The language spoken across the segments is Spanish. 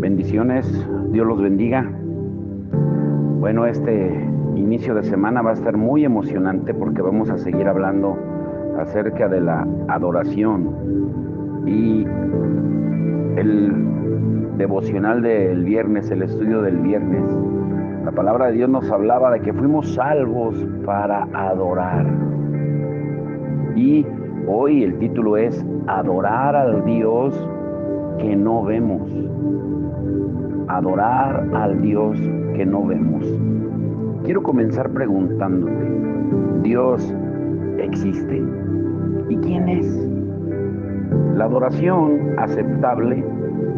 Bendiciones, Dios los bendiga. Bueno, este inicio de semana va a estar muy emocionante porque vamos a seguir hablando acerca de la adoración. Y el devocional del viernes, el estudio del viernes, la palabra de Dios nos hablaba de que fuimos salvos para adorar. Y hoy el título es Adorar al Dios que no vemos. Adorar al Dios que no vemos. Quiero comenzar preguntándote, ¿Dios existe? ¿Y quién es? La adoración aceptable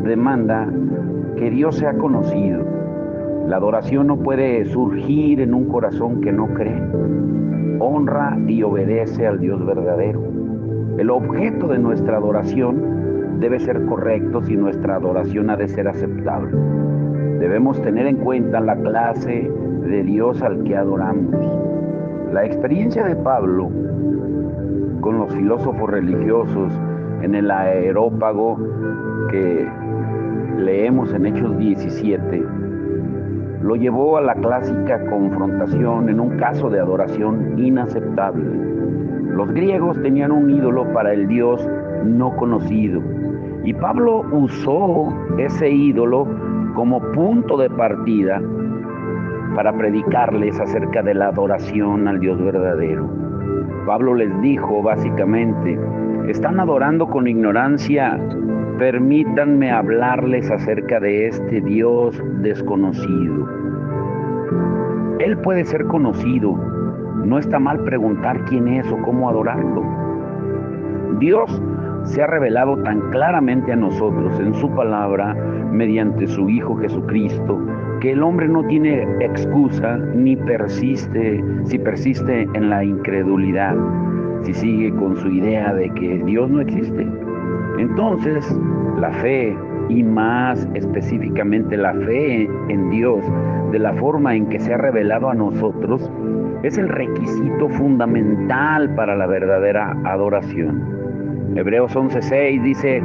demanda que Dios sea conocido. La adoración no puede surgir en un corazón que no cree. Honra y obedece al Dios verdadero. El objeto de nuestra adoración debe ser correcto si nuestra adoración ha de ser aceptable. Debemos tener en cuenta la clase de Dios al que adoramos. La experiencia de Pablo con los filósofos religiosos en el Areópago que leemos en Hechos 17 lo llevó a la clásica confrontación en un caso de adoración inaceptable. Los griegos tenían un ídolo para el Dios no conocido y Pablo usó ese ídolo como punto de partida para predicarles acerca de la adoración al Dios verdadero. Pablo les dijo básicamente, están adorando con ignorancia, permítanme hablarles acerca de este Dios desconocido. Él puede ser conocido, no está mal preguntar quién es o cómo adorarlo. Dios se ha revelado tan claramente a nosotros en su palabra mediante su Hijo Jesucristo que el hombre no tiene excusa ni persiste en la incredulidad, si sigue con su idea de que Dios no existe. Entonces, la fe, y más específicamente la fe en Dios, de la forma en que se ha revelado a nosotros, es el requisito fundamental para la verdadera adoración. Hebreos 11:6 dice,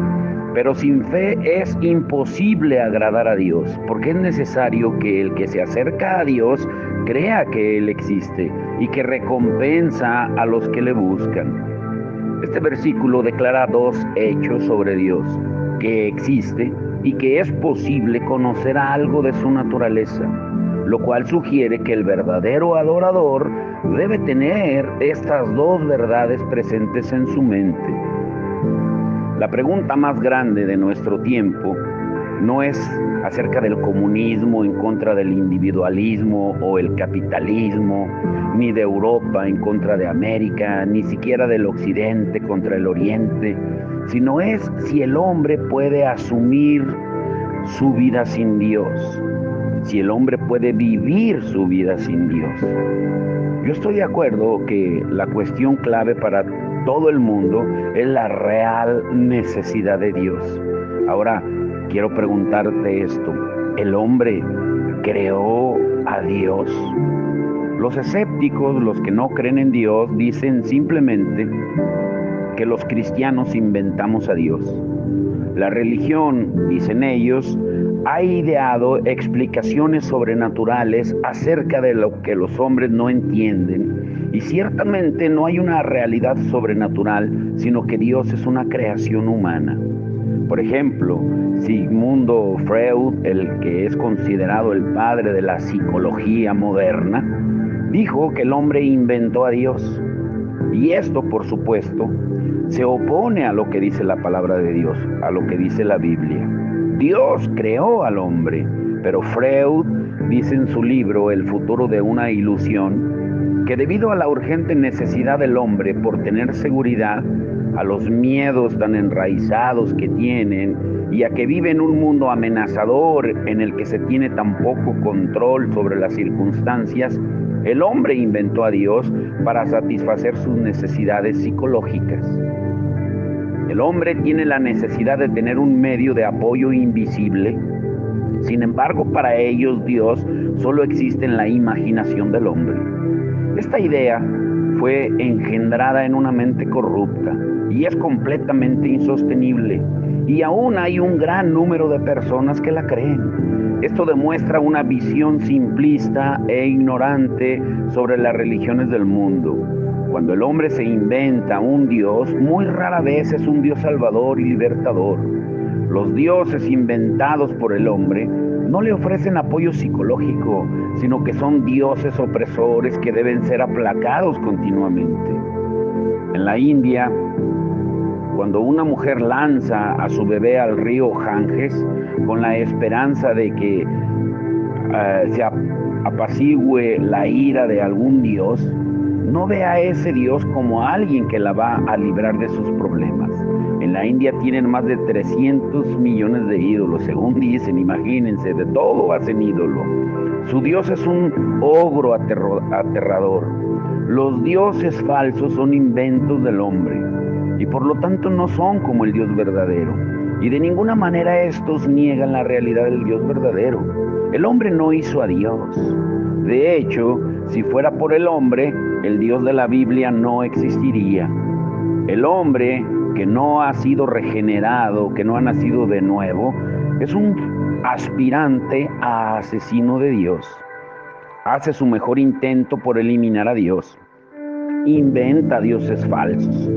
pero sin fe es imposible agradar a Dios, porque es necesario que el que se acerca a Dios crea que Él existe y que recompensa a los que le buscan. Este versículo declara dos hechos sobre Dios, que existe y que es posible conocer algo de su naturaleza, lo cual sugiere que el verdadero adorador debe tener estas dos verdades presentes en su mente. La pregunta más grande de nuestro tiempo no es acerca del comunismo en contra del individualismo o el capitalismo, ni de Europa en contra de América, ni siquiera del Occidente contra el Oriente, sino es si el hombre puede asumir su vida sin Dios, si el hombre puede vivir su vida sin Dios. Yo estoy de acuerdo que la cuestión clave para todo el mundo es la real necesidad de Dios. Ahora, quiero preguntarte esto, ¿el hombre creó a Dios? Los escépticos, los que no creen en Dios, dicen simplemente que los cristianos inventamos a Dios. La religión, dicen ellos, ha ideado explicaciones sobrenaturales acerca de lo que los hombres no entienden, y ciertamente no hay una realidad sobrenatural, sino que Dios es una creación humana. Por ejemplo, Sigmund Freud, el que es considerado el padre de la psicología moderna, dijo que el hombre inventó a Dios. Y esto, por supuesto, se opone a lo que dice la palabra de Dios, a lo que dice la Biblia. Dios creó al hombre, pero Freud dice en su libro El futuro de una ilusión que debido a la urgente necesidad del hombre por tener seguridad, a los miedos tan enraizados que tienen y a que vive en un mundo amenazador en el que se tiene tan poco control sobre las circunstancias, el hombre inventó a Dios para satisfacer sus necesidades psicológicas. El hombre tiene la necesidad de tener un medio de apoyo invisible. Sin embargo, para ellos Dios solo existe en la imaginación del hombre. Esta idea fue engendrada en una mente corrupta y es completamente insostenible. Y aún hay un gran número de personas que la creen. Esto demuestra una visión simplista e ignorante sobre las religiones del mundo. Cuando el hombre se inventa un Dios, muy rara vez es un Dios salvador y libertador. Los dioses inventados por el hombre no le ofrecen apoyo psicológico, sino que son dioses opresores que deben ser aplacados continuamente. En la India, cuando una mujer lanza a su bebé al río Ganges con la esperanza de que se apacigüe la ira de algún dios, no ve a ese dios como alguien que la va a librar de sus problemas. En la India tienen más de 300 millones de ídolos, según dicen, imagínense, de todo hacen ídolo. Su dios es un ogro aterrador. Los dioses falsos son inventos del hombre y por lo tanto no son como el Dios verdadero. Y de ninguna manera estos niegan la realidad del Dios verdadero. El hombre no hizo a Dios. De hecho, si fuera por el hombre, el Dios de la Biblia no existiría. El hombre que no ha sido regenerado, que no ha nacido de nuevo, es un aspirante a asesino de Dios. Hace su mejor intento por eliminar a Dios. Inventa dioses falsos.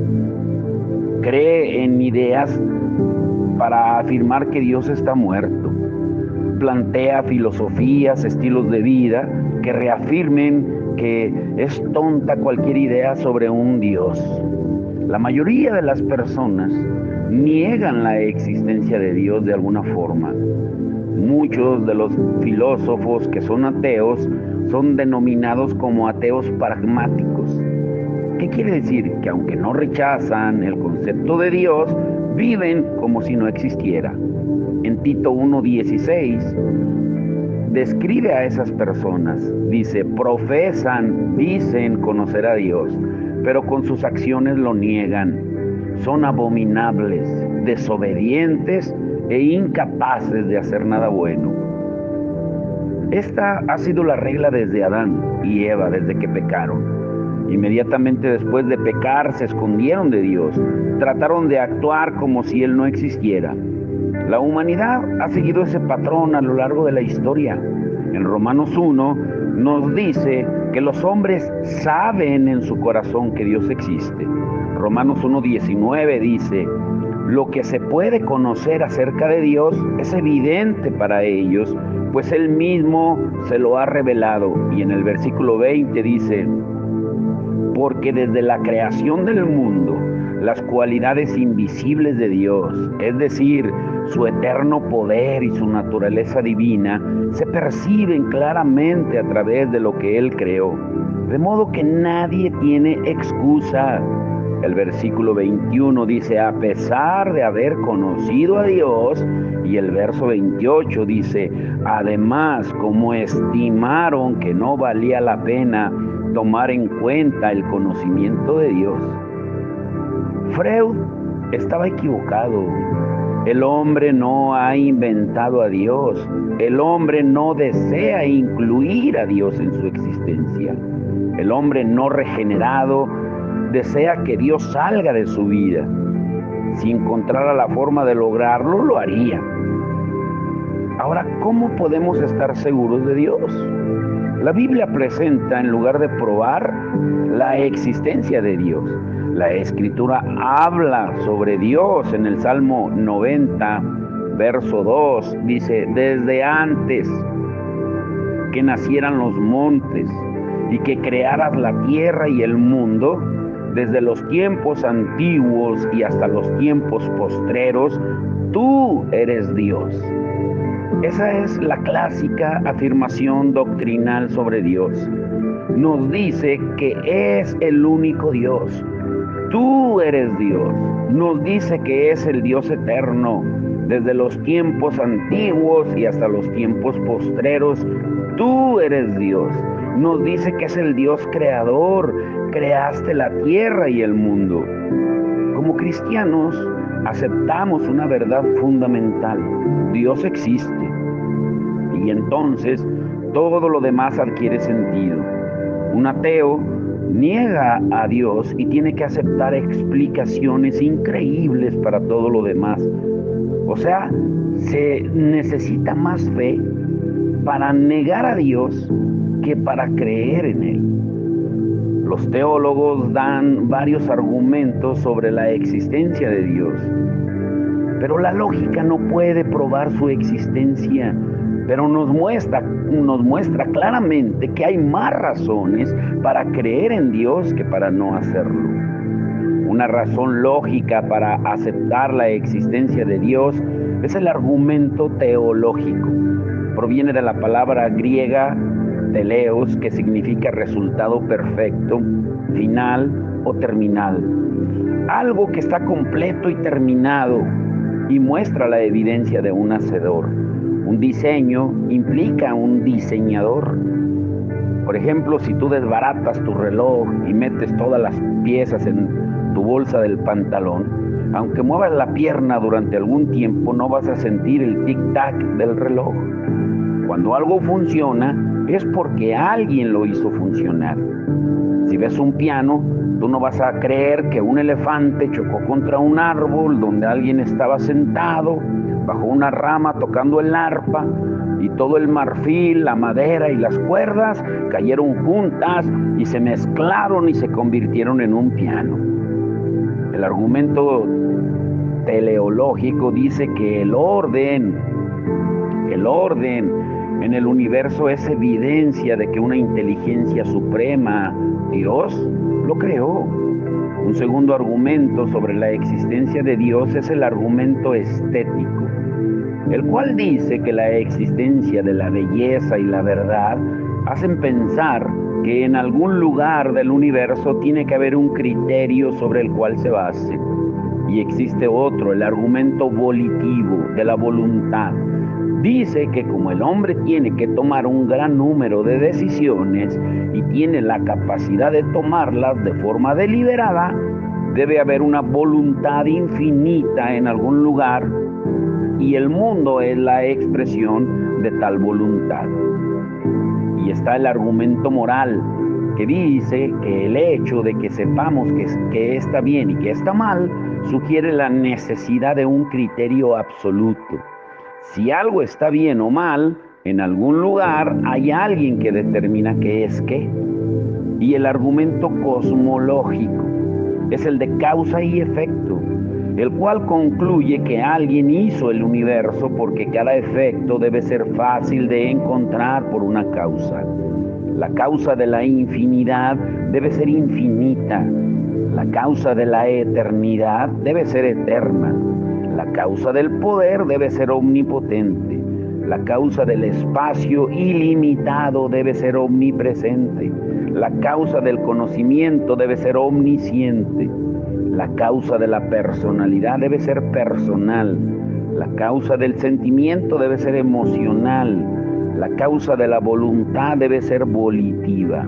Cree en ideas para afirmar que Dios está muerto. Plantea filosofías, estilos de vida que reafirmen que es tonta cualquier idea sobre un Dios. La mayoría de las personas niegan la existencia de Dios de alguna forma. Muchos de los filósofos que son ateos son denominados como ateos pragmáticos. ¿Qué quiere decir? Que aunque no rechazan el concepto de Dios, viven como si no existiera. En Tito 1:16 describe a esas personas. Dice, dicen conocer a Dios, pero con sus acciones lo niegan. Son abominables, desobedientes e incapaces de hacer nada bueno. Esta ha sido la regla desde Adán y Eva, desde que pecaron. Inmediatamente después de pecar se escondieron de Dios, trataron de actuar como si Él no existiera. La humanidad ha seguido ese patrón a lo largo de la historia. En Romanos 1 nos dice que los hombres saben en su corazón que Dios existe. Romanos 1:19 dice, lo que se puede conocer acerca de Dios es evidente para ellos, pues Él mismo se lo ha revelado. Y en el versículo 20 dice, porque desde la creación del mundo, las cualidades invisibles de Dios, es decir, su eterno poder y su naturaleza divina, se perciben claramente a través de lo que Él creó. De modo que nadie tiene excusa. El versículo 21 dice, a pesar de haber conocido a Dios, y el verso 28 dice, además, como estimaron que no valía la pena tomar en cuenta el conocimiento de Dios. Freud estaba equivocado. El hombre no ha inventado a Dios. El hombre no desea incluir a Dios en su existencia. El hombre no regenerado desea que Dios salga de su vida. Si encontrara la forma de lograrlo, lo haría. Ahora, ¿cómo podemos estar seguros de Dios? La Biblia presenta, en lugar de probar, la existencia de Dios. La Escritura habla sobre Dios en el Salmo 90, verso 2. Dice, desde antes que nacieran los montes y que crearas la tierra y el mundo, desde los tiempos antiguos y hasta los tiempos postreros, tú eres Dios. Esa es la clásica afirmación doctrinal sobre Dios. Nos dice que es el único Dios. Tú eres Dios. Nos dice que es el Dios eterno, desde los tiempos antiguos y hasta los tiempos postreros. Tú eres Dios. Nos dice que es el Dios creador. Creaste la tierra y el mundo. Como cristianos, aceptamos una verdad fundamental. Dios existe. Y entonces todo lo demás adquiere sentido. Un ateo niega a Dios y tiene que aceptar explicaciones increíbles para todo lo demás. O sea, se necesita más fe para negar a Dios que para creer en Él. Los teólogos dan varios argumentos sobre la existencia de Dios, pero la lógica no puede probar su existencia, pero nos muestra claramente que hay más razones para creer en Dios que para no hacerlo. Una razón lógica para aceptar la existencia de Dios es el argumento teológico. Proviene de la palabra griega teleos, que significa resultado perfecto, final o terminal. Algo que está completo y terminado y muestra la evidencia de un hacedor. Un diseño implica un diseñador. Por ejemplo, si tú desbaratas tu reloj y metes todas las piezas en tu bolsa del pantalón, aunque muevas la pierna durante algún tiempo, no vas a sentir el tic-tac del reloj. Cuando algo funciona, es porque alguien lo hizo funcionar. Si ves un piano, tú no vas a creer que un elefante chocó contra un árbol donde alguien estaba sentado bajo una rama tocando el arpa y todo el marfil, la madera y las cuerdas cayeron juntas y se mezclaron y se convirtieron en un piano. El argumento teleológico dice que el orden en el universo es evidencia de que una inteligencia suprema, Dios, lo creó. Un segundo argumento sobre la existencia de Dios es el argumento estético, el cual dice que la existencia de la belleza y la verdad hacen pensar que en algún lugar del universo tiene que haber un criterio sobre el cual se base. Y existe otro, el argumento volitivo, de la voluntad. Dice que como el hombre tiene que tomar un gran número de decisiones y tiene la capacidad de tomarlas de forma deliberada, debe haber una voluntad infinita en algún lugar y el mundo es la expresión de tal voluntad. Y está el argumento moral, que dice que el hecho de que sepamos que está bien y que está mal sugiere la necesidad de un criterio absoluto. Si algo está bien o mal, en algún lugar hay alguien que determina qué es qué. Y el argumento cosmológico es el de causa y efecto, el cual concluye que alguien hizo el universo porque cada efecto debe ser fácil de encontrar por una causa. La causa de la infinidad debe ser infinita. La causa de la eternidad debe ser eterna. La causa del poder debe ser omnipotente. La causa del espacio ilimitado debe ser omnipresente. La causa del conocimiento debe ser omnisciente. La causa de la personalidad debe ser personal. La causa del sentimiento debe ser emocional. La causa de la voluntad debe ser volitiva.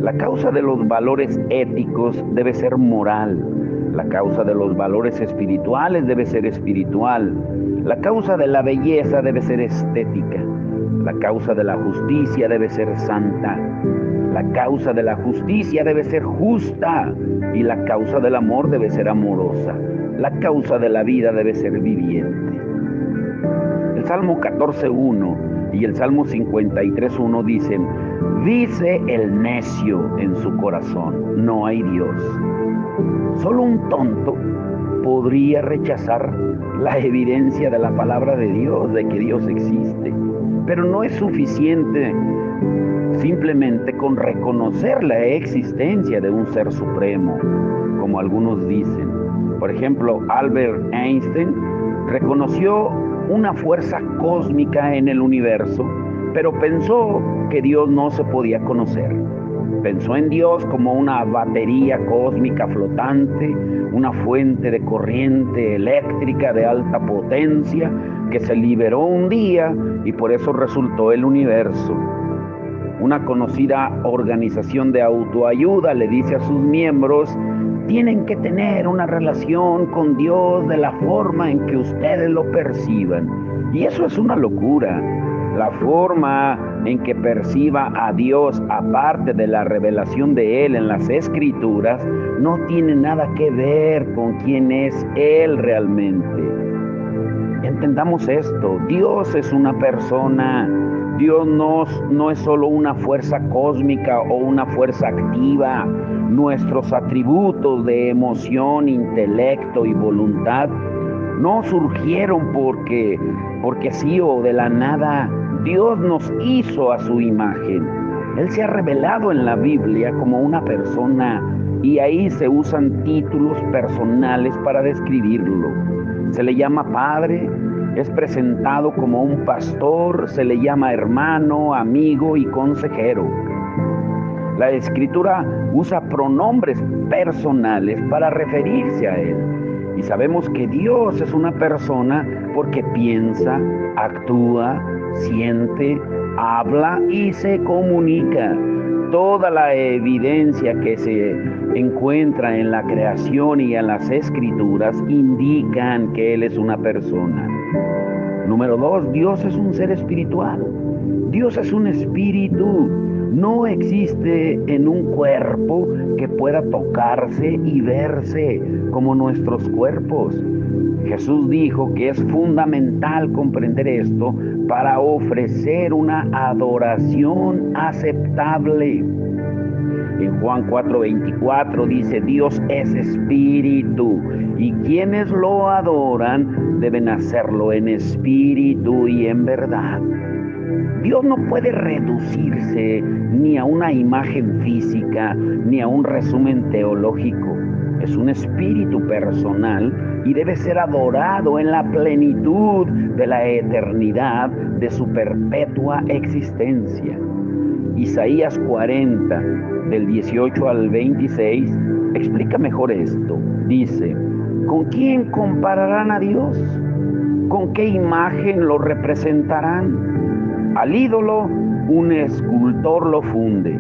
La causa de los valores éticos debe ser moral. La causa de los valores espirituales debe ser espiritual. La causa de la belleza debe ser estética. La causa de la justicia debe ser santa. La causa de la justicia debe ser justa. Y la causa del amor debe ser amorosa. La causa de la vida debe ser viviente. El Salmo 14:1 y el Salmo 53:1 dicen: dice el necio en su corazón, no hay Dios. Solo un tonto podría rechazar la evidencia de la palabra de Dios, de que Dios existe. Pero no es suficiente simplemente con reconocer la existencia de un ser supremo, como algunos dicen. Por ejemplo, Albert Einstein reconoció una fuerza cósmica en el universo, pero pensó que Dios no se podía conocer. Pensó en Dios como una batería cósmica flotante, una fuente de corriente eléctrica de alta potencia que se liberó un día y por eso resultó el universo. Una conocida organización de autoayuda le dice a sus miembros: tienen que tener una relación con Dios de la forma en que ustedes lo perciban. Y eso es una locura. La forma en que perciba a Dios aparte de la revelación de Él en las Escrituras, no tiene nada que ver con quién es Él realmente. Entendamos esto, Dios es una persona. Dios no es solo una fuerza cósmica o una fuerza activa. Nuestros atributos de emoción, intelecto y voluntad no surgieron porque sí o de la nada. Dios nos hizo a su imagen. Él se ha revelado en la Biblia como una persona y ahí se usan títulos personales para describirlo. Se le llama Padre, es presentado como un pastor, se le llama hermano, amigo y consejero. La Escritura usa pronombres personales para referirse a Él. Y sabemos que Dios es una persona porque piensa, actúa, siente, habla y se comunica. Toda la evidencia que se encuentra en la creación y en las Escrituras indican que Él es una persona. Número 2, Dios es un ser espiritual. Dios es un espíritu. No existe en un cuerpo que pueda tocarse y verse como nuestros cuerpos. Jesús dijo que es fundamental comprender esto para ofrecer una adoración aceptable. En Juan 4:24 dice, Dios es espíritu y quienes lo adoran deben hacerlo en espíritu y en verdad. Dios no puede reducirse ni a una imagen física ni a un resumen teológico. Es un espíritu personal y debe ser adorado en la plenitud de la eternidad de su perpetua existencia. Isaías 40, del 18 al 26, explica mejor esto. Dice, ¿con quién compararán a Dios? ¿Con qué imagen lo representarán? Al ídolo, un escultor lo funde,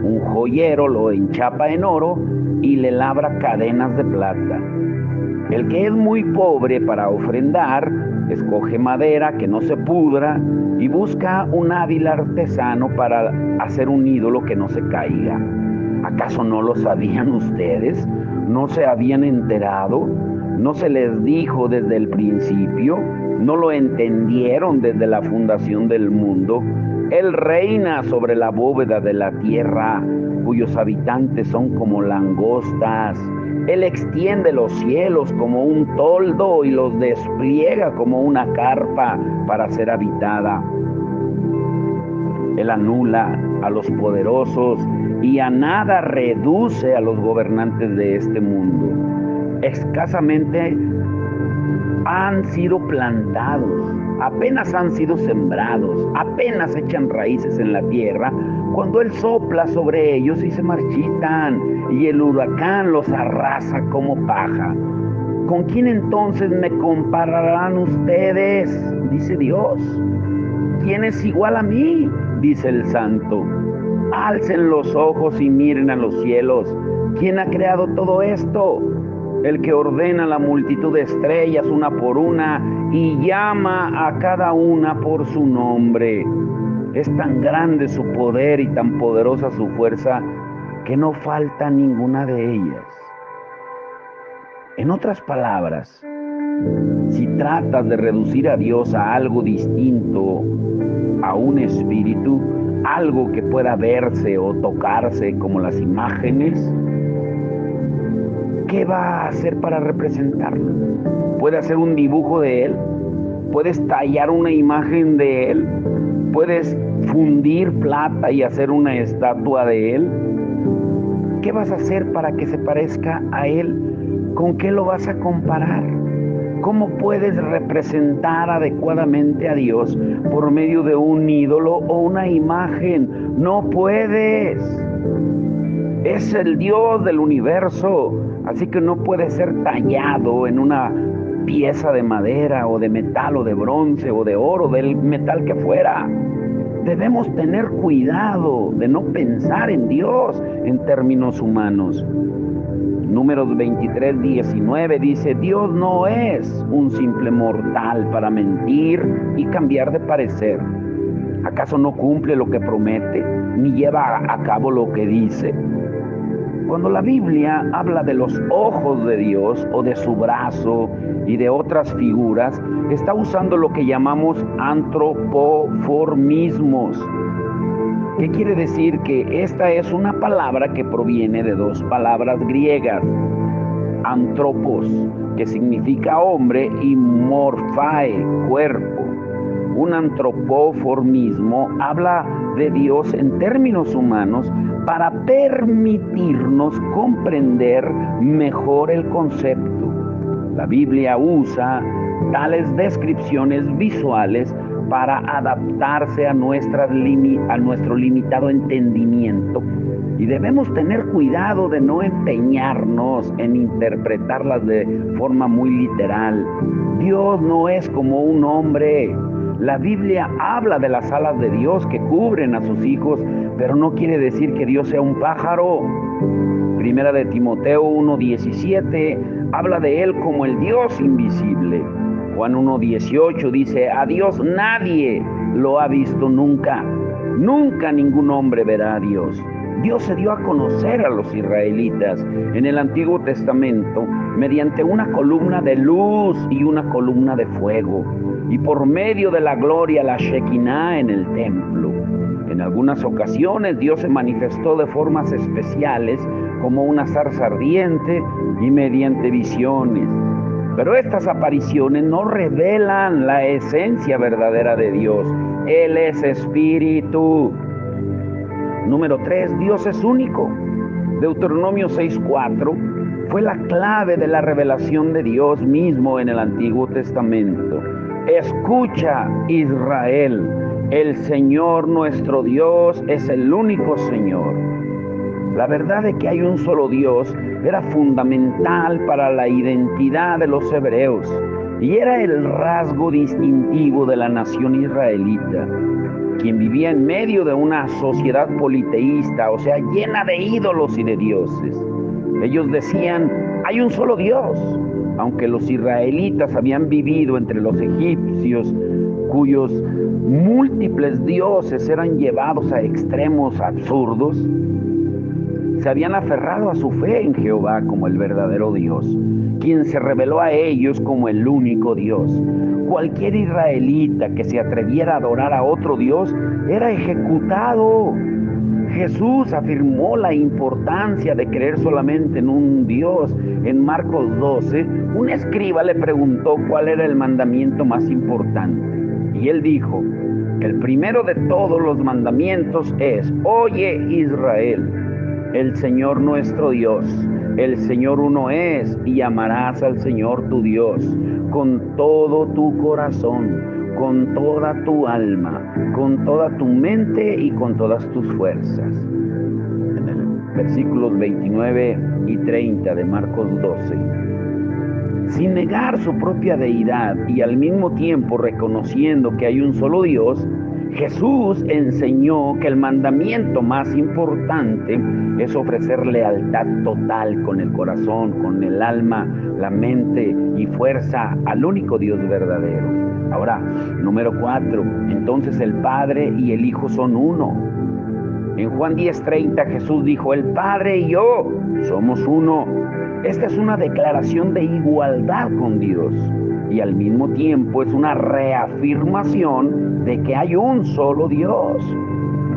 un joyero lo enchapa en oro y le labra cadenas de plata. El que es muy pobre para ofrendar, escoge madera que no se pudra y busca un hábil artesano para hacer un ídolo que no se caiga. ¿Acaso no lo sabían ustedes? ¿No se habían enterado? ¿No se les dijo desde el principio? ¿No lo entendieron desde la fundación del mundo? Él reina sobre la bóveda de la tierra, cuyos habitantes son como langostas. Él extiende los cielos como un toldo y los despliega como una carpa para ser habitada. Él anula a los poderosos y a nada reduce a los gobernantes de este mundo. Escasamente han sido plantados, apenas han sido sembrados, apenas echan raíces en la tierra, cuando Él sopla sobre ellos y se marchitan, y el huracán los arrasa como paja. ¿Con quién entonces me compararán ustedes? Dice Dios. ¿Quién es igual a mí? Dice el Santo. Alcen los ojos y miren a los cielos. ¿Quién ha creado todo esto? El que ordena la multitud de estrellas una por una y llama a cada una por su nombre. Es tan grande su poder y tan poderosa su fuerza que no falta ninguna de ellas. En otras palabras, si tratas de reducir a Dios a algo distinto, a un espíritu, algo que pueda verse o tocarse como las imágenes, ¿qué va a hacer para representarlo? ¿Puede hacer un dibujo de Él? ¿Puedes tallar una imagen de Él? ¿Puedes fundir plata y hacer una estatua de Él? ¿Qué vas a hacer para que se parezca a Él? ¿Con qué lo vas a comparar? ¿Cómo puedes representar adecuadamente a Dios por medio de un ídolo o una imagen? No puedes. Es el Dios del universo, así que no puede ser tallado en una pieza de madera o de metal o de bronce o de oro, del metal que fuera. Debemos tener cuidado de no pensar en Dios en términos humanos. Números 23:19 dice, Dios no es un simple mortal para mentir y cambiar de parecer. ¿Acaso no cumple lo que promete, ni lleva a cabo lo que dice? Cuando la Biblia habla de los ojos de Dios o de su brazo y de otras figuras, está usando lo que llamamos antropoformismos. ¿Qué quiere decir? Que esta es una palabra que proviene de dos palabras griegas. Antropos, que significa hombre, y morphae, cuerpo. Un antropoformismo habla de Dios en términos humanos para permitirnos comprender mejor el concepto. La Biblia usa tales descripciones visuales para adaptarse a nuestro limitado entendimiento, y debemos tener cuidado de no empeñarnos en interpretarlas de forma muy literal. Dios no es como un hombre. La Biblia habla de las alas de Dios que cubren a sus hijos, pero no quiere decir que Dios sea un pájaro. Primera de Timoteo 1:17 habla de Él como el Dios invisible. Juan 1:18 dice: a Dios nadie lo ha visto nunca. Nunca ningún hombre verá a Dios. Dios se dio a conocer a los israelitas en el Antiguo Testamento mediante una columna de luz y una columna de fuego, y por medio de la gloria, la Shekinah, en el templo. En algunas ocasiones Dios se manifestó de formas especiales, como una zarza ardiente y mediante visiones. Pero estas apariciones no revelan la esencia verdadera de Dios. Él es espíritu. Número 3, Dios es único. Deuteronomio 6:4 fue la clave de la revelación de Dios mismo en el Antiguo Testamento. Escucha, Israel, el Señor nuestro Dios es el único Señor. La verdad de que hay un solo Dios era fundamental para la identidad de los hebreos y era el rasgo distintivo de la nación israelita, quien vivía en medio de una sociedad politeísta, o sea, llena de ídolos y de dioses. Ellos decían: hay un solo Dios. Aunque los israelitas habían vivido entre los egipcios, cuyos múltiples dioses eran llevados a extremos absurdos, se habían aferrado a su fe en Jehová como el verdadero Dios, quien se reveló a ellos como el único Dios. Cualquier israelita que se atreviera a adorar a otro Dios era ejecutado. Jesús afirmó la importancia de creer solamente en un Dios. En Marcos 12, un escriba le preguntó cuál era el mandamiento más importante. Y él dijo: el primero de todos los mandamientos es: oye, Israel, el Señor nuestro Dios, el Señor uno es, y amarás al Señor tu Dios con todo tu corazón, con toda tu alma, con toda tu mente y con todas tus fuerzas. En el versículos 29 y 30 de Marcos 12. Sin negar su propia deidad y al mismo tiempo reconociendo que hay un solo Dios, Jesús enseñó que el mandamiento más importante es ofrecer lealtad total con el corazón, con el alma, la mente y fuerza al único Dios verdadero. Ahora, número 4, entonces el Padre y el Hijo son uno. En Juan 10:30 Jesús dijo: el Padre y yo somos uno. Esta es una declaración de igualdad con Dios y al mismo tiempo es una reafirmación de que hay un solo Dios.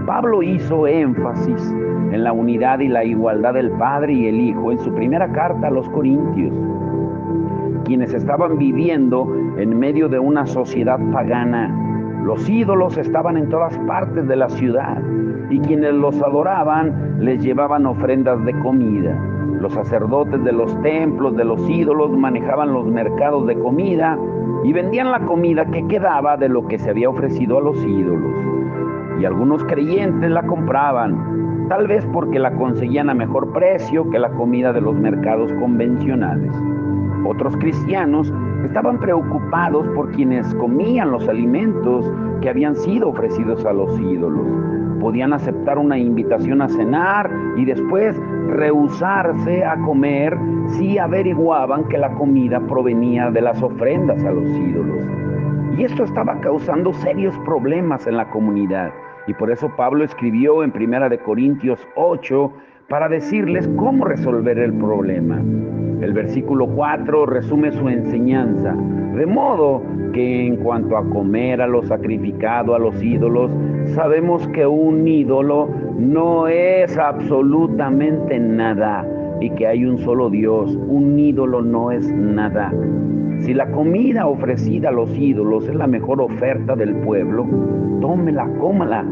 Pablo hizo énfasis en la unidad y la igualdad del Padre y el Hijo en su primera carta a los Corintios, quienes estaban viviendo en medio de una sociedad pagana. Los ídolos estaban en todas partes de la ciudad y quienes los adoraban les llevaban ofrendas de comida. Los sacerdotes de los templos de los ídolos manejaban los mercados de comida y vendían la comida que quedaba de lo que se había ofrecido a los ídolos. Y algunos creyentes la compraban, tal vez porque la conseguían a mejor precio que la comida de los mercados convencionales. Otros cristianos estaban preocupados por quienes comían los alimentos que habían sido ofrecidos a los ídolos. Podían aceptar una invitación a cenar y después rehusarse a comer si averiguaban que la comida provenía de las ofrendas a los ídolos. Y esto estaba causando serios problemas en la comunidad. Y por eso Pablo escribió en 1 Corintios 8 para decirles cómo resolver el problema. El versículo 4 resume su enseñanza, de modo que en cuanto a comer a lo sacrificado a los ídolos, sabemos que un ídolo no es absolutamente nada y que hay un solo Dios. Un ídolo no es nada. Si la comida ofrecida a los ídolos es la mejor oferta del pueblo, tómela, cómala.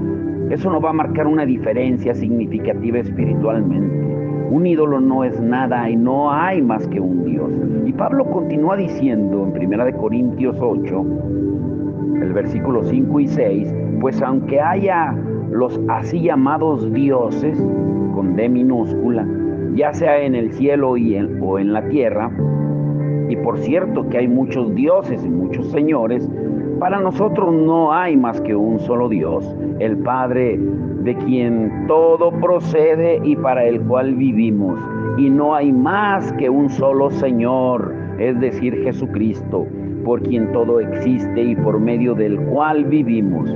Eso no va a marcar una diferencia significativa espiritualmente. Un ídolo no es nada y no hay más que un Dios. Y Pablo continúa diciendo en 1 Corintios 8, el versículo 5 y 6, pues aunque haya los así llamados dioses, con D minúscula, ya sea en el cielo o en la tierra, y por cierto que hay muchos dioses y muchos señores, para nosotros no hay más que un solo Dios, el Padre, de quien todo procede y para el cual vivimos. Y no hay más que un solo Señor, es decir, Jesucristo, por quien todo existe y por medio del cual vivimos.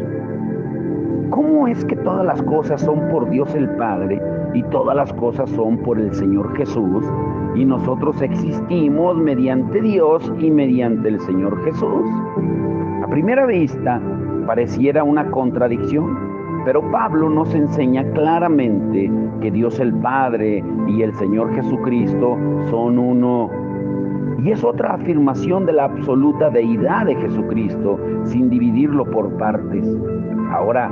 ¿Cómo es que todas las cosas son por Dios el Padre y todas las cosas son por el Señor Jesús? Y nosotros existimos mediante Dios y mediante el Señor Jesús. A primera vista pareciera una contradicción, pero Pablo nos enseña claramente que Dios el Padre y el Señor Jesucristo son uno. Y es otra afirmación de la absoluta deidad de Jesucristo, sin dividirlo por partes. Ahora,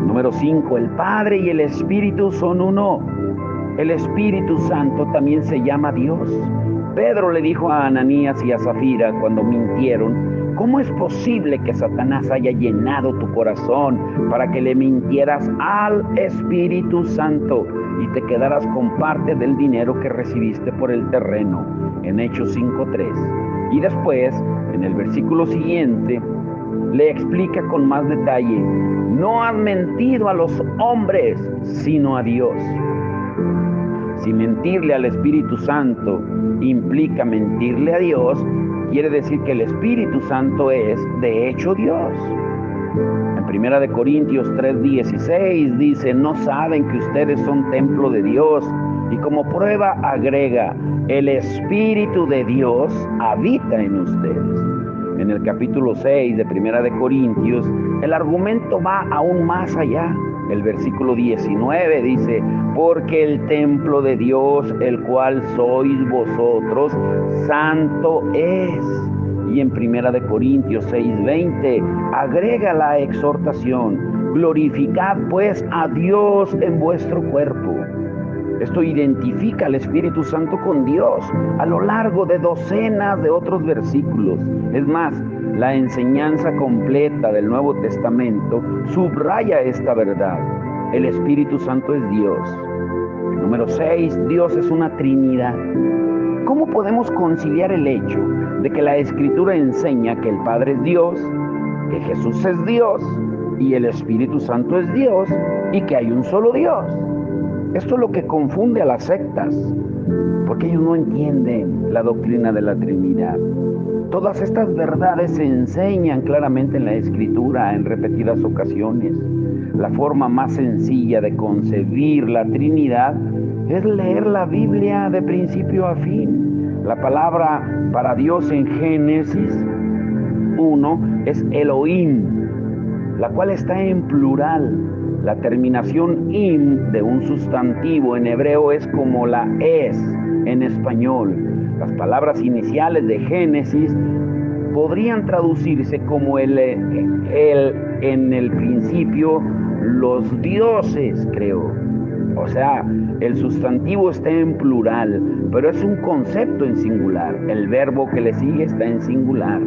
número 5, el Padre y el Espíritu son uno. El Espíritu Santo también se llama Dios. Pedro le dijo a Ananías y a Zafira cuando mintieron: ¿cómo es posible que Satanás haya llenado tu corazón para que le mintieras al Espíritu Santo y te quedaras con parte del dinero que recibiste por el terreno? En Hechos 5:3. Y después, en el versículo siguiente, le explica con más detalle: no has mentido a los hombres, sino a Dios. Si mentirle al Espíritu Santo implica mentirle a Dios, quiere decir que el Espíritu Santo es, de hecho, Dios. En 1 Corintios 3:16 dice: no saben que ustedes son templo de Dios. Y como prueba agrega: el Espíritu de Dios habita en ustedes. En el capítulo 6 de 1 Corintios, el argumento va aún más allá. El versículo 19 dice: porque el templo de Dios, el cual sois vosotros, santo es. Y en 1 Corintios 6:20 agrega la exhortación: glorificad pues a Dios en vuestro cuerpo. Esto identifica al Espíritu Santo con Dios a lo largo de docenas de otros versículos. Es más, la enseñanza completa del Nuevo Testamento subraya esta verdad. El Espíritu Santo es Dios. Número 6, Dios es una Trinidad. ¿Cómo podemos conciliar el hecho de que la Escritura enseña que el Padre es Dios, que Jesús es Dios y el Espíritu Santo es Dios y que hay un solo Dios? Esto es lo que confunde a las sectas, porque ellos no entienden la doctrina de la Trinidad. Todas estas verdades se enseñan claramente en la Escritura en repetidas ocasiones. La forma más sencilla de concebir la Trinidad es leer la Biblia de principio a fin. La palabra para Dios en Génesis 1 es Elohim, la cual está en plural. La terminación im de un sustantivo en hebreo es como la es en español. Las palabras iniciales de Génesis podrían traducirse como el en el principio, los dioses creó. O sea, el sustantivo está en plural, pero es un concepto en singular. El verbo que le sigue está en singular.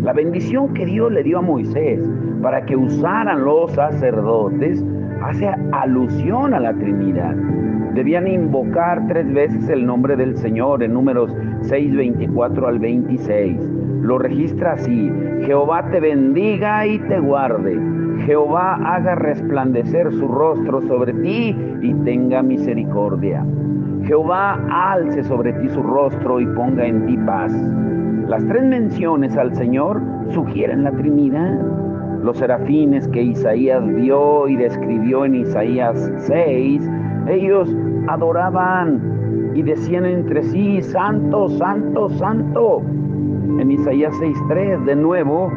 La bendición que Dios le dio a Moisés para que usaran los sacerdotes hace alusión a la Trinidad. Debían invocar 3 veces el nombre del Señor en Números 6:24 al 26. Lo registra así: Jehová te bendiga y te guarde. Jehová haga resplandecer su rostro sobre ti y tenga misericordia. Jehová alce sobre ti su rostro y ponga en ti paz. Las tres menciones al Señor sugieren la Trinidad. Los serafines que Isaías vio y describió en Isaías 6, ellos adoraban y decían entre sí: Santo, Santo, Santo. En Isaías 6:3, de nuevo,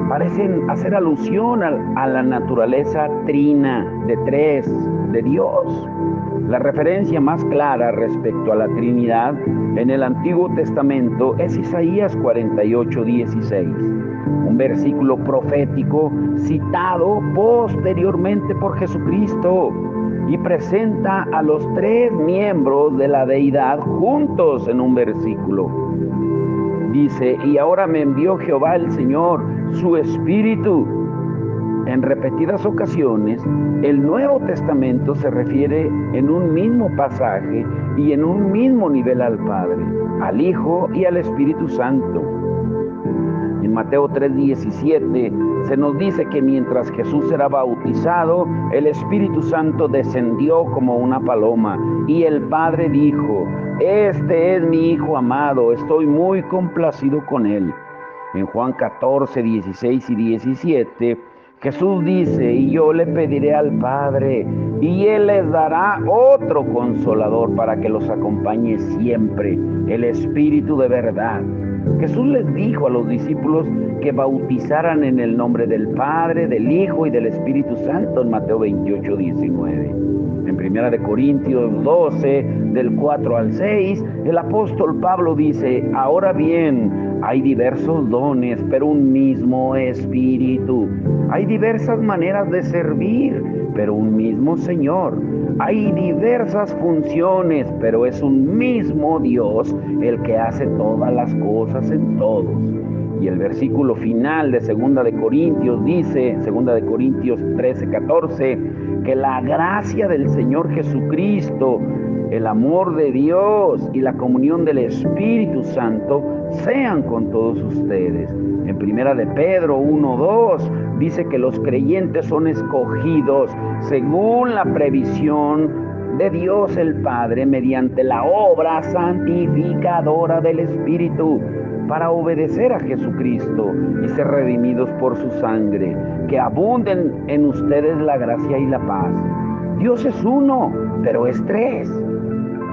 parecen hacer alusión a la naturaleza trina, de tres, de Dios. La referencia más clara respecto a la Trinidad en el Antiguo Testamento es Isaías 48:16, un versículo profético citado posteriormente por Jesucristo y presenta a los tres miembros de la deidad juntos en un versículo. Dice: y ahora me envió Jehová el Señor, su Espíritu. En repetidas ocasiones, el Nuevo Testamento se refiere en un mismo pasaje y en un mismo nivel al Padre, al Hijo y al Espíritu Santo. En Mateo 3:17 se nos dice que mientras Jesús era bautizado, el Espíritu Santo descendió como una paloma y el Padre dijo: este es mi Hijo amado, estoy muy complacido con él. En Juan 14:16 y 17, Jesús dice: y yo le pediré al Padre, y Él les dará otro consolador para que los acompañe siempre, el Espíritu de verdad. Jesús les dijo a los discípulos que bautizaran en el nombre del Padre, del Hijo y del Espíritu Santo en Mateo 28:19. En 1 Corintios 12, del 4 al 6, el apóstol Pablo dice: ahora bien, hay diversos dones, pero un mismo Espíritu. Hay diversas maneras de servir, pero un mismo Señor. Hay diversas funciones, pero es un mismo Dios el que hace todas las cosas en todos. Y el versículo final de 2 de Corintios dice, 2 de Corintios 13:14, que la gracia del Señor Jesucristo, el amor de Dios y la comunión del Espíritu Santo sean con todos ustedes. En 1 de Pedro 1:2 dice que los creyentes son escogidos según la previsión de Dios el Padre mediante la obra santificadora del Espíritu, para obedecer a Jesucristo y ser redimidos por su sangre. Que abunden en ustedes la gracia y la paz. Dios es uno, pero es tres.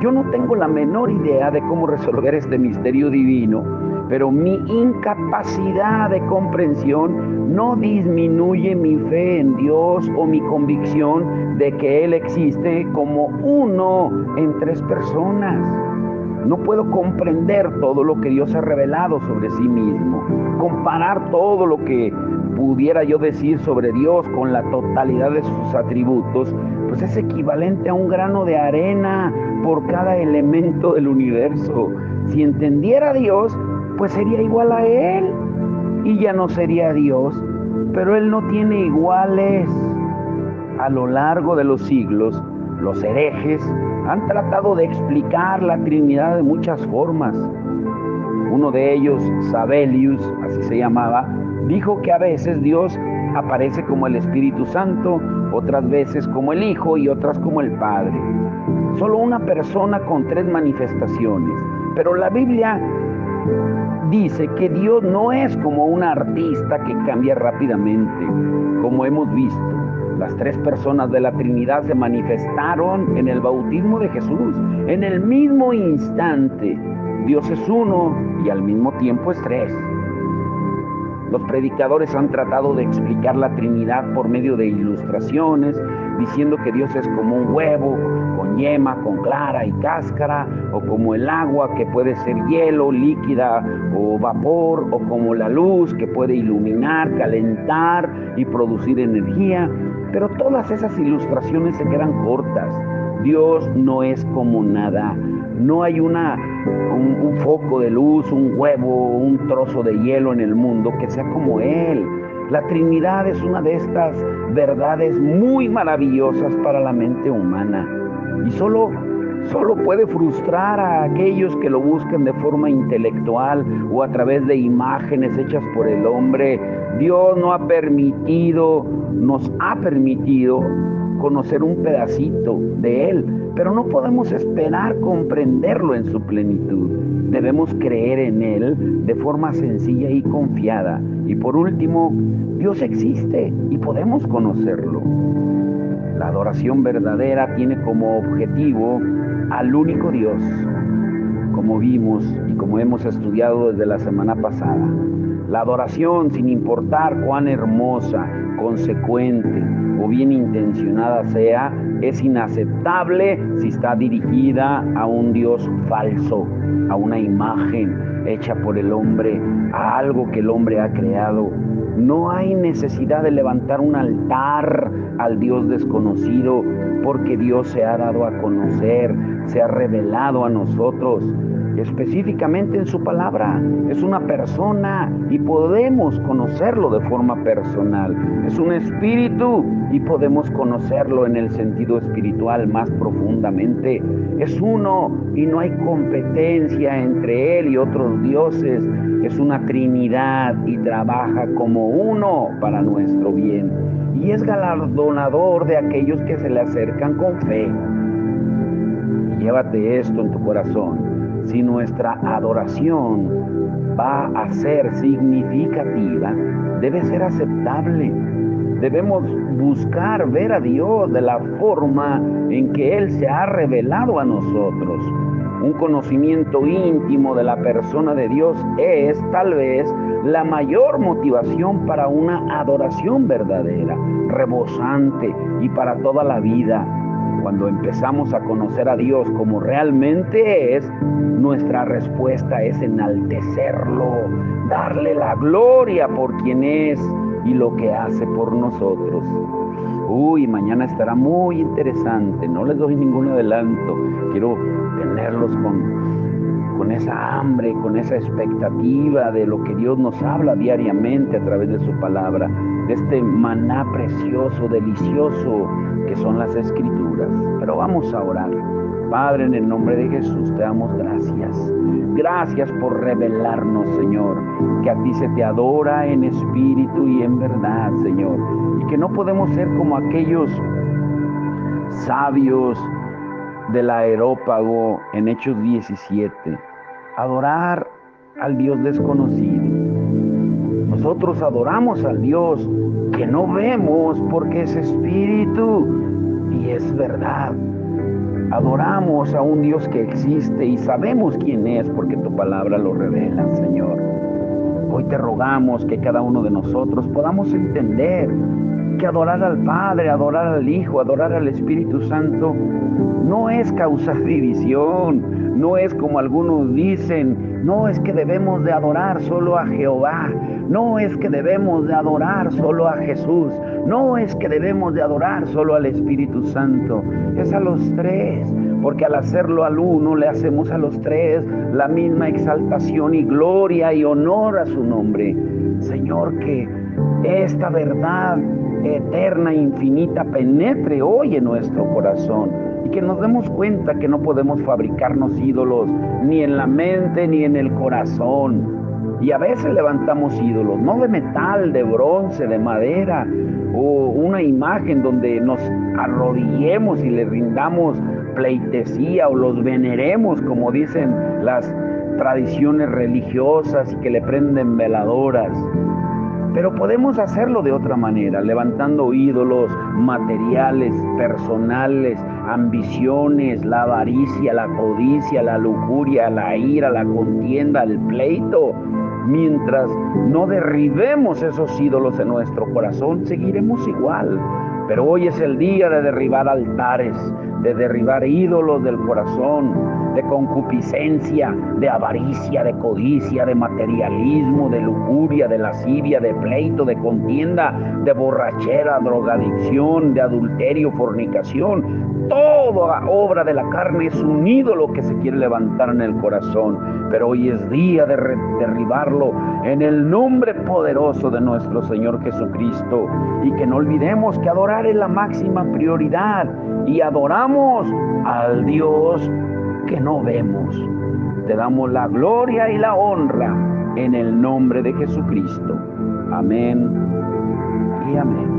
Yo no tengo la menor idea de cómo resolver este misterio divino, pero mi incapacidad de comprensión no disminuye mi fe en Dios o mi convicción de que Él existe como uno en tres personas. No puedo comprender todo lo que Dios ha revelado sobre sí mismo, comparar todo lo que pudiera yo decir sobre Dios con la totalidad de sus atributos, pues es equivalente a un grano de arena por cada elemento del universo. Si entendiera a Dios, pues sería igual a Él y ya no sería Dios, pero Él no tiene iguales. A lo largo de los siglos, los herejes han tratado de explicar la Trinidad de muchas formas. Uno de ellos, Sabellius, así se llamaba, dijo que a veces Dios aparece como el Espíritu Santo, otras veces como el Hijo y otras como el Padre. Solo una persona con tres manifestaciones. Pero la Biblia dice que Dios no es como un artista que cambia rápidamente, como hemos visto. Las tres personas de la Trinidad se manifestaron en el bautismo de Jesús. En el mismo instante, Dios es uno y al mismo tiempo es tres. Los predicadores han tratado de explicar la Trinidad por medio de ilustraciones, diciendo que Dios es como un huevo, con yema, con clara y cáscara, o como el agua que puede ser hielo, líquida o vapor, o como la luz que puede iluminar, calentar y producir energía. Pero todas esas ilustraciones se quedan cortas. Dios no es como nada. No hay un foco de luz, un huevo, un trozo de hielo en el mundo que sea como Él. La Trinidad es una de estas verdades muy maravillosas para la mente humana. Y solo puede frustrar a aquellos que lo buscan de forma intelectual o a través de imágenes hechas por el hombre. Dios nos ha permitido conocer un pedacito de Él, pero no podemos esperar comprenderlo en su plenitud. Debemos creer en Él de forma sencilla y confiada. Y por último, Dios existe y podemos conocerlo. La adoración verdadera tiene como objetivo al único Dios, como vimos y como hemos estudiado desde la semana pasada. La adoración, sin importar cuán hermosa, consecuente o bien intencionada sea, es inaceptable si está dirigida a un Dios falso, a una imagen hecha por el hombre, a algo que el hombre ha creado. No hay necesidad de levantar un altar al Dios desconocido, porque Dios se ha dado a conocer, se ha revelado a nosotros, específicamente en su palabra. Es una persona y podemos conocerlo de forma personal. Es un espíritu y podemos conocerlo en el sentido espiritual más profundamente. Es uno y no hay competencia entre él y otros dioses. Es una trinidad y trabaja como uno para nuestro bien. Y es galardonador de aquellos que se le acercan con fe. Llévate esto en tu corazón. Si nuestra adoración va a ser significativa, debe ser aceptable. Debemos buscar ver a Dios de la forma en que Él se ha revelado a nosotros. Un conocimiento íntimo de la persona de Dios es, tal vez, la mayor motivación para una adoración verdadera, rebosante y para toda la vida. Cuando empezamos a conocer a Dios como realmente es, nuestra respuesta es enaltecerlo, darle la gloria por quien es y lo que hace por nosotros. Mañana estará muy interesante, no les doy ningún adelanto. Quiero tenerlos con esa hambre, con esa expectativa de lo que Dios nos habla diariamente a través de su palabra, de este maná precioso, delicioso que son las Escrituras. Pero vamos a orar. Padre, en el nombre de Jesús te damos gracias. Gracias por revelarnos, Señor, que a ti se te adora en espíritu y en verdad, Señor, y que no podemos ser como aquellos sabios del Areópago en Hechos 17, adorar al Dios desconocido. Nosotros adoramos al Dios que no vemos porque es espíritu y es verdad. Adoramos a un Dios que existe y sabemos quién es porque tu palabra lo revela, Señor. Hoy te rogamos que cada uno de nosotros podamos entender que adorar al Padre, adorar al Hijo, adorar al Espíritu Santo no es causar división, no es como algunos dicen, no es que debemos de adorar solo a Jehová, no es que debemos de adorar solo a Jesús, no es que debemos de adorar solo al Espíritu Santo, es a los tres, porque al hacerlo al uno le hacemos a los tres la misma exaltación y gloria y honor a su nombre. Señor, que esta verdad eterna e infinita penetre hoy en nuestro corazón y que nos demos cuenta que no podemos fabricarnos ídolos ni en la mente ni en el corazón. Y a veces levantamos ídolos, no de metal, de bronce, de madera, o una imagen donde nos arrodillemos y le rindamos pleitesía o los veneremos, como dicen las tradiciones religiosas, y que le prenden veladoras. Pero podemos hacerlo de otra manera, levantando ídolos materiales, personales, ambiciones, la avaricia, la codicia, la lujuria, la ira, la contienda, el pleito. Mientras no derribemos esos ídolos en nuestro corazón, seguiremos igual. Pero hoy es el día de derribar altares, de derribar ídolos del corazón, de concupiscencia, de avaricia, de codicia, de materialismo, de lujuria, de lascivia, de pleito, de contienda, de borrachera, drogadicción, de adulterio, fornicación. Toda obra de la carne es un ídolo que se quiere levantar en el corazón, pero hoy es día de derribarlo en el nombre poderoso de nuestro Señor Jesucristo, y que no olvidemos que adorar es la máxima prioridad, y adoramos al Dios que no vemos. Te damos la gloria y la honra en el nombre de Jesucristo. Amén y amén.